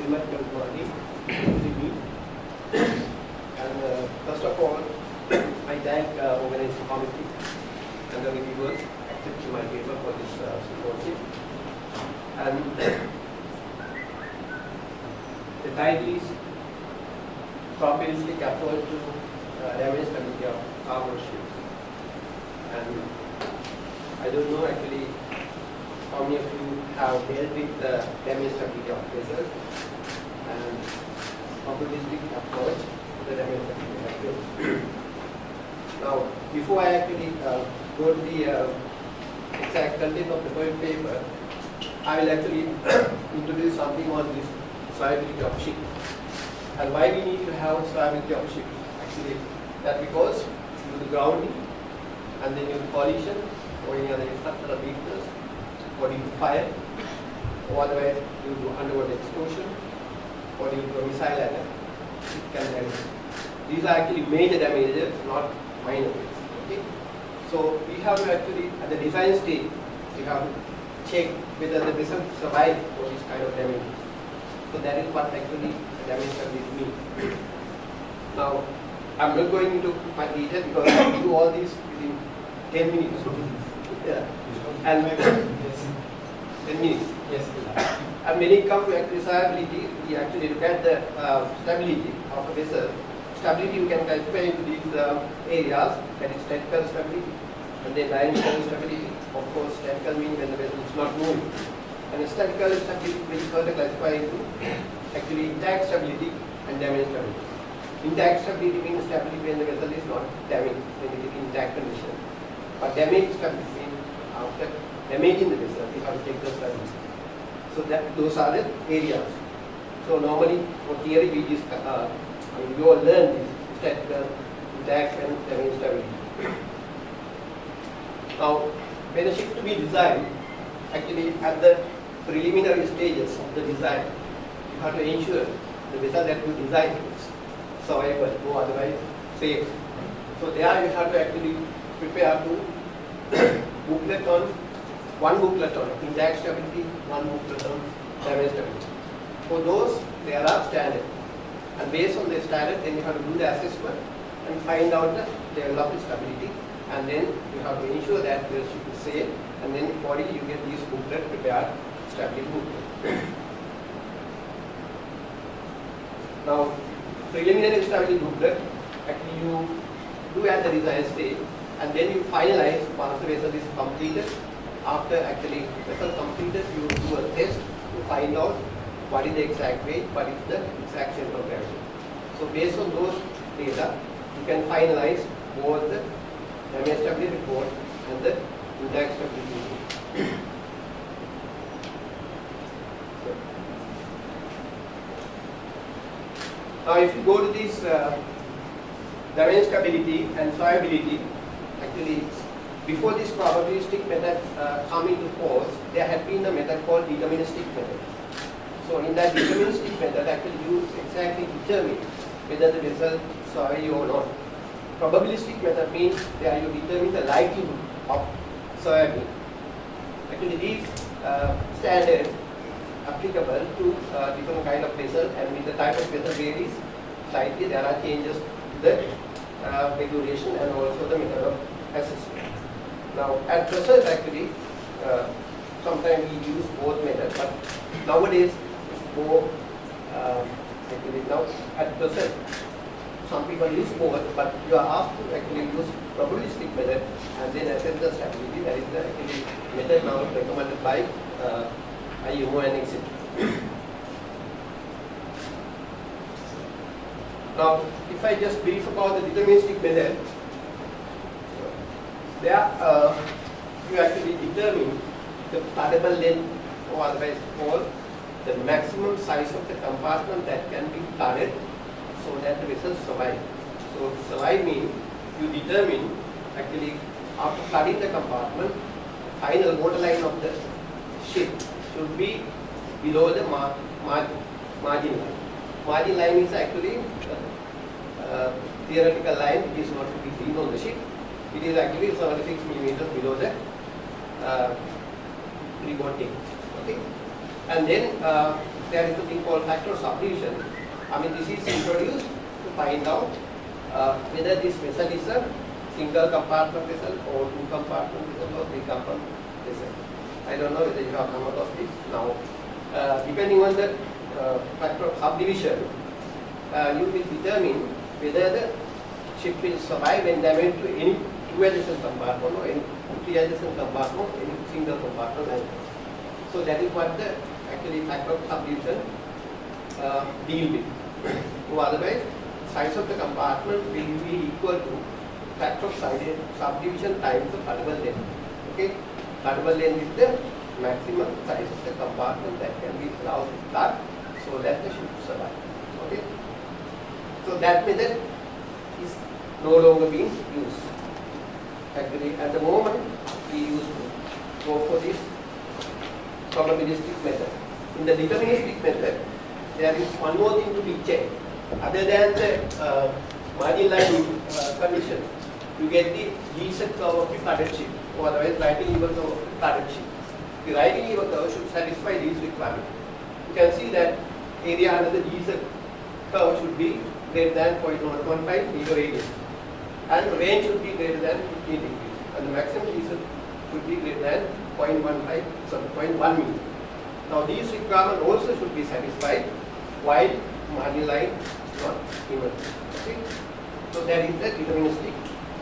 numerical quantity using and first of all, I thank organizing committee and the reviewers accepting my paper for this symposium. And the title is Probabilistic Approach to Damage Stability of Armor Ships. And I don't know actually how many of you have dealt with the damage stability of vessels and probabilistic approach to the damage stability of vessels. Now, before I actually go to the exact content of the paper, I will actually introduce something on this survivability of ship and why we need to have survivability of ship. Actually, that because due to grounding and then due to collision or any other structural weakness or due to fire or otherwise due to underwater explosion or due to a missile attack, it can damage. These are actually major damages, not minor ones. Okay? So we have to actually, at the design stage, we have to check whether the vessel survive for this kind of damage. So that is what actually damage stability means. Now, I'm not going into my detail because I will do all this within 10 minutes. Yeah. And 10 minutes. Yes. And when it comes to actually survivability, we actually look at the stability of a vessel. Stability you can classify into these areas, that is statical stability, and then dynamical stability. Of course, statical means when the vessel is not moving. And statical stability will further classify into actually intact stability and damaged stability. Intact stability means stability when the vessel is not damaged, when it is in intact condition. But damaged stability means after damaging the vessel, we have to take the stability. So those are the areas. So normally, for theory, we discuss. You all learn this statical, intact, and damaged stability. Now, when a ship to be designed, actually at the preliminary stages of the design, you have to ensure the vessel that you design is survivable or otherwise safe. So there you have to actually prepare to one booklet on intact stability, one booklet on damaged stability. For those, there are standards. And based on the standard, then you have to do the assessment and find out the level of stability. And then you have to ensure that the ship is safe. And then accordingly, you get these booklet prepared, stability booklet. Now, preliminary stability booklet, actually you do at the design stage, and then you finalize once the vessel is completed. After actually vessel completed, you do a test to find out what is the exact weight, what is the exact center of gravity. So based on those data, you can finalize both the damage stability report and the intact stability report. Now if you go to this damage stability and survivability, actually before this probabilistic method come into force, there had been a method called deterministic method. So in that deterministic method, actually you exactly determine whether the vessel survive or not. Probabilistic method means there you determine the likelihood of surviving. Actually these standards applicable to different kind of vessel, and with the type of vessel varies slightly. There are changes to the regulation and also the method of assessment. Now at present actually, sometimes we use both methods, but nowadays more actually now at present some people use both, but you are asked to actually use probabilistic method and then assess the stability. That is the actually method now recommended by IMO and etc. Now if I just brief about the deterministic method, there you actually determine the floodable length, or otherwise called the maximum size of the compartment that can be flooded so that the vessel survive. So survive means you determine actually after flooding the compartment, final waterline of the ship should be below the margin line. Margin line is actually theoretical line. It is not to be seen on the ship. It is actually 76 millimeters below the pre-board deck. Okay, and then there is a thing called factor subdivision. I mean, this is introduced to find out whether this vessel is a single compartment vessel or two compartment vessel or three compartment vessel. I don't know whether you have come across this now. Depending on the factor of subdivision, you will determine whether the ship will survive when damaged to any two adjacent compartment or any three adjacent compartment or any single compartment like this. So that is what the actually factor of subdivision deal with. So otherwise, size of the compartment will be equal to factor of subdivision times the cuttable length. Okay, cuttable length is the maximum size of the compartment that can be allowed to cut so that the ship survive. Okay, so that method is no longer being used. Actually, at the moment, we used to go for this probabilistic method. In the deterministic method, there is one more thing to be checked. Other than the margin line condition, you get the GZ curve of the cutter ship, or otherwise writing lever curve of the cutter ship. The writing lever curve should satisfy these requirements. You can see that area under the GZ curve should be greater than 0.115 meter radius, and the range should be greater than 15 degrees, and the maximum GZ should be greater than 0.1 meter. Now these requirements also should be satisfied while margin line is not emerging. Okay? So that is the deterministic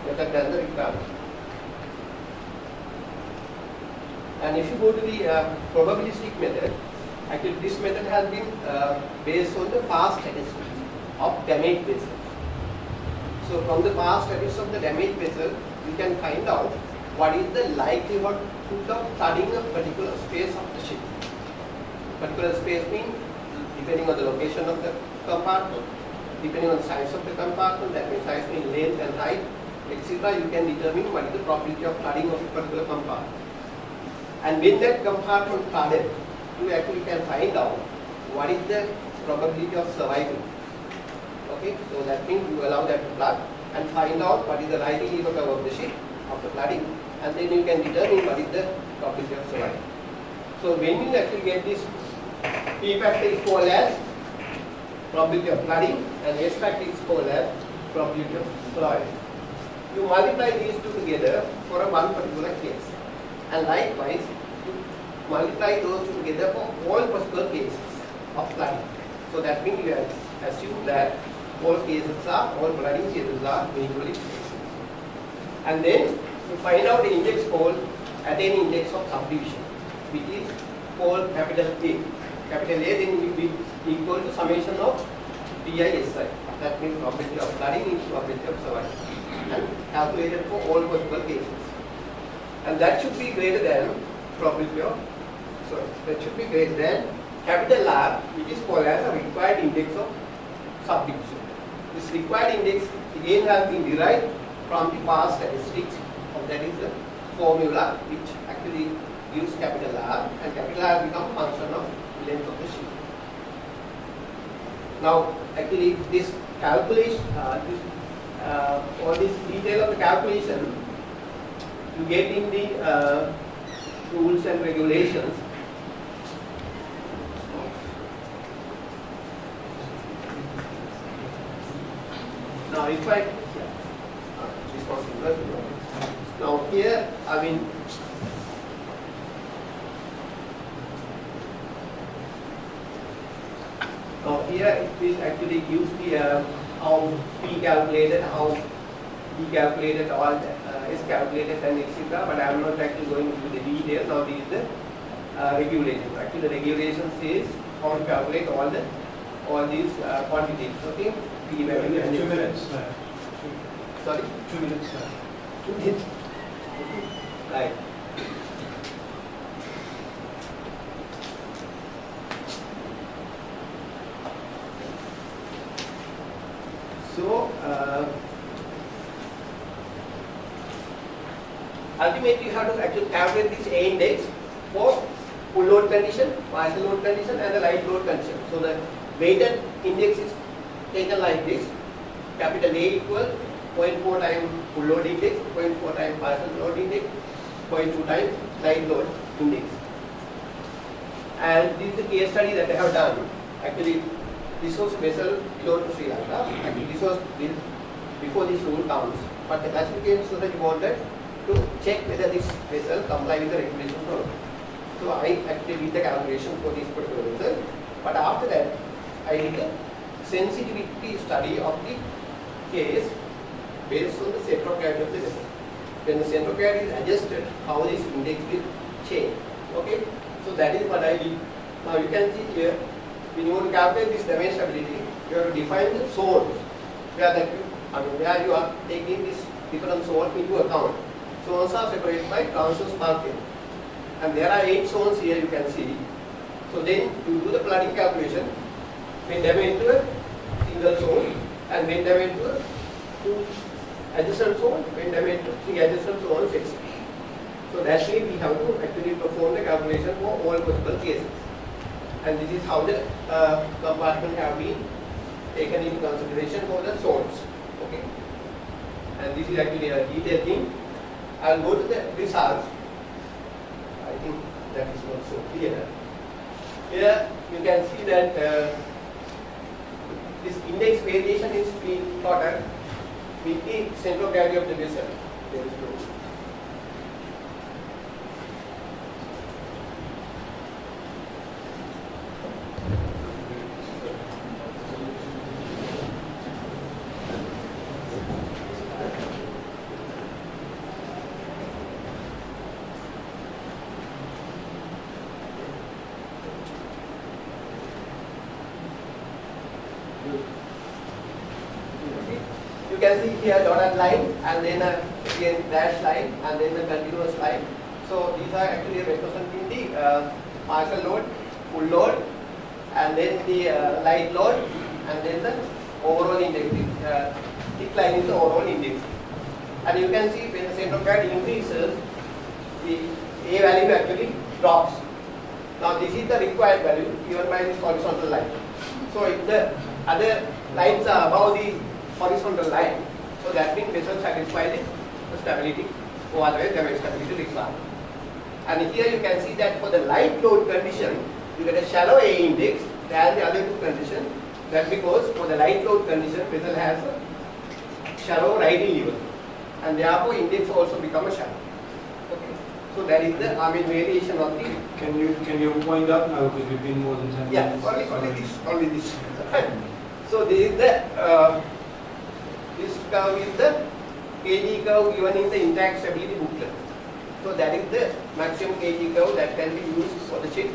method and the requirement. And if you go to the probabilistic method, actually this method has been based on the past statistics of damaged vessels. So from the past statistics of the damaged vessel, you can find out what is the likelihood of flooding a particular space of the ship. Particular space means depending on the location of the compartment, depending on the size of the compartment, that means size means length and height, etc. You can determine what is the probability of flooding of a particular compartment. And when that compartment flooded, you actually can find out what is the probability of survival. Okay, so that means you allow that to flood and find out what is the rising lever curve of the ship after flooding, and then you can determine what is the probability of survival. So when you actually get this, P factor is called as probability of flooding and S factor is called as probability of survival. You multiply these two together for a one particular case, and likewise you multiply those two together for all possible cases of flooding. So that means you assume that all flooding cases are mutually exclusive. And then you find out the index called attain index of subdivision, which is called capital A. Capital A then will be equal to summation of PISI. That means probability of flooding into probability of survival, and calculated for all possible cases. And that should be greater than probability of, that should be greater than capital R, which is called as a required index of subdivision. This required index again has been derived from the past statistics, that is the formula which actually gives capital R, and capital R becomes a function of length of the ship. Now actually this calculation, all this detail of the calculation you get in the rules and regulations. Now if I, this was inverted. Now here, I mean, now here it will actually use the how P calculated, how D calculated, all is calculated and etc. But I am not actually going into the detail. Now this is the regulation. Actually the regulation says how to calculate all these quantities. Okay, P value and 2 minutes. Sorry? 2 minutes. 2 minutes. Right. So ultimately you have to actually calculate this A index for full load condition, partial load condition and the light load condition. So the weighted index is taken like this. Capital A equal 0.4 times full load index, 0.4 times partial load index, 0.2 times light load index. And this is the case study that I have done. Actually, this was vessel belonged to Sri Lanka. Actually, this was built before this rule comes. But the classification society wanted to check whether this vessel comply with the regulations or not. So I actually did the calculation for this particular vessel. But after that, I did a sensitivity study of the case based on the center of gravity of the vessel. When the center of gravity is adjusted, how this index will change. Okay? So that is what I did. Now you can see here, when you want to calculate this domain stability, you have to define the zones where you are taking this different zones into account. Zones are separated by transverse marking. And there are 8 zones here you can see. So then you do the flooding calculation, when them into a single zone, and when them into a 2 adjacent zone, when them into 3 adjacent zones, etc. So that way we have to actually perform the calculation for all possible cases. And this is how the compartment have been taken into consideration for the zones. Okay. And this is actually a detailed thing. I'll go to the results. I think that is not so clear. Here you can see that this index variation is being plotted with the center of gravity of the vessel. There is no. You can see here dotted line and then again dash line and then the continuous line. So these are actually representing the partial load, full load, and then the light load, and then the overall index. Thick line is the overall index. And you can see when the center of gravity increases, the A value actually drops. Now this is the required value given by this horizontal line. So if the other lines are above the horizontal line, so that means vessel satisfies the stability, or otherwise there is stability required. And here you can see that for the light load condition, you get a shallow A index than the other two conditions. That's because for the light load condition, vessel has a shallow riding level, and therefore index also become a shallow. Okay. So that is the variation of the. Can you wind up now because we've been more than 10 minutes? Yeah, only this. So this is the this curve is the kg curve given in the intact stability booklet. So that is the maximum kg curve that can be used for the ship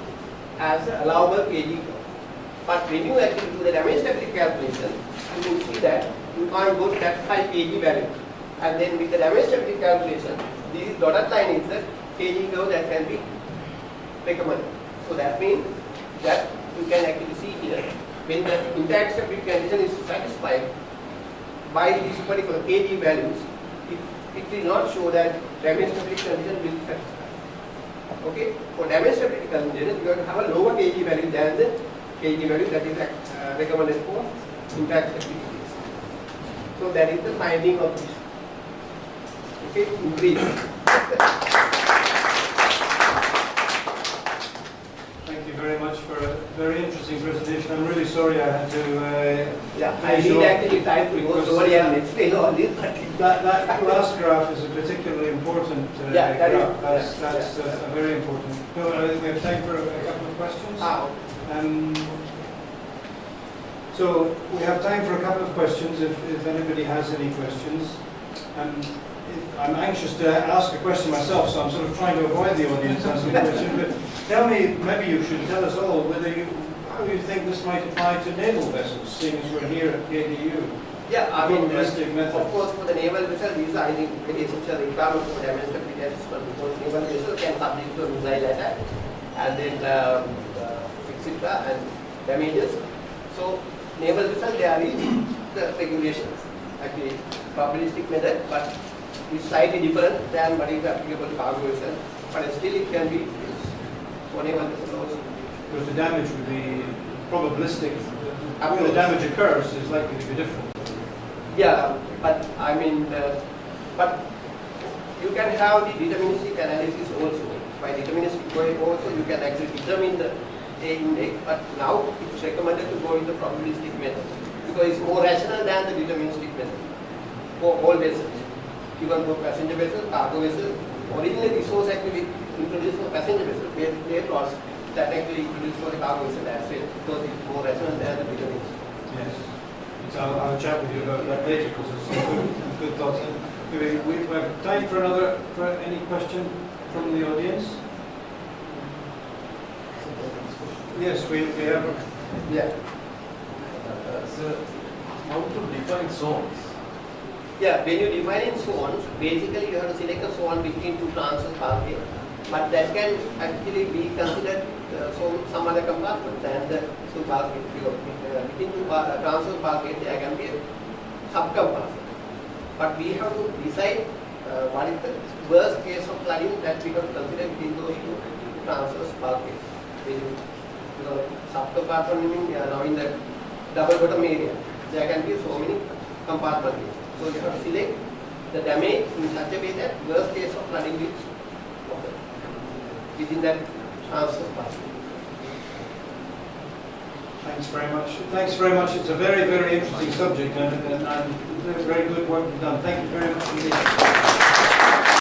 as an allowable kg curve. But when you actually do the damage stability calculation, you will see that you can't go to that high kg value. And then with the damage stability calculation, this dotted line is the kg curve that can be recommended. So that means that you can actually see here, when the intact stability condition is satisfied by these particular kg values, it will not show that damage stability condition will be satisfied. Okay? For damage stability condition, you have to have a lower kg value than the kg value that is recommended for intact stability case. So that is the finding of this. Okay? Increase. Thank you very much for a very interesting presentation. I'm really sorry I had to. I need actually time to go slowly and explain all this. That last graph is a particularly important graph. That's very important. No, I think we have time for a couple of questions. So we have time for a couple of questions if anybody has any questions. I'm anxious to ask a question myself, so I'm sort of trying to avoid the audience asking a question. But tell me, maybe you should tell us all how you think this might apply to naval vessels, seeing as we're here at KDU. Yeah, I mean, method. of course, for the naval vessel, these are, I think, very essential requirements for damage stability assessment, because naval vessel can subject to a missile attack and then etc. and damages. So naval vessel, there is the regulations, actually probabilistic method, but it's slightly different than what is applicable to cargo vessel, but still it can be used for naval vessel also. Because the damage would be probabilistic. When the damage occurs, is likely to be different. Yeah, but I mean, but you can have the deterministic analysis also. By deterministic way also, you can actually determine the A index, but now it's recommended to go with the probabilistic method because it's more rational than the deterministic method for all vessels. Even for passenger vessels, cargo vessels, originally this was actually introduced for passenger vessels. There was that actually introduced for the cargo vessel as well because it's more rational than the deterministic. Yes. So I'll chat with you about that later because there's some good thoughts. We have time for any question from the audience. Yes, we have. Yeah. So, how to define zones? Yeah, when you define in zones, basically you have to select a zone between two transverse bulkhead. But that can actually be considered some other compartment than the two bulkhead. Within two transverse bulkhead, there can be a subcompartment. But we have to decide what is the worst case of flooding that we have to consider within those two transverse bulkheads. Because subcompartment meaning now in the double bottom area, there can be so many compartments. So you have to select the damage in such a way that worst case of flooding will occur within that transverse bulkhead. Thanks very much. Thanks very much. It's a very, very interesting subject and very good work you've done. Thank you very much indeed.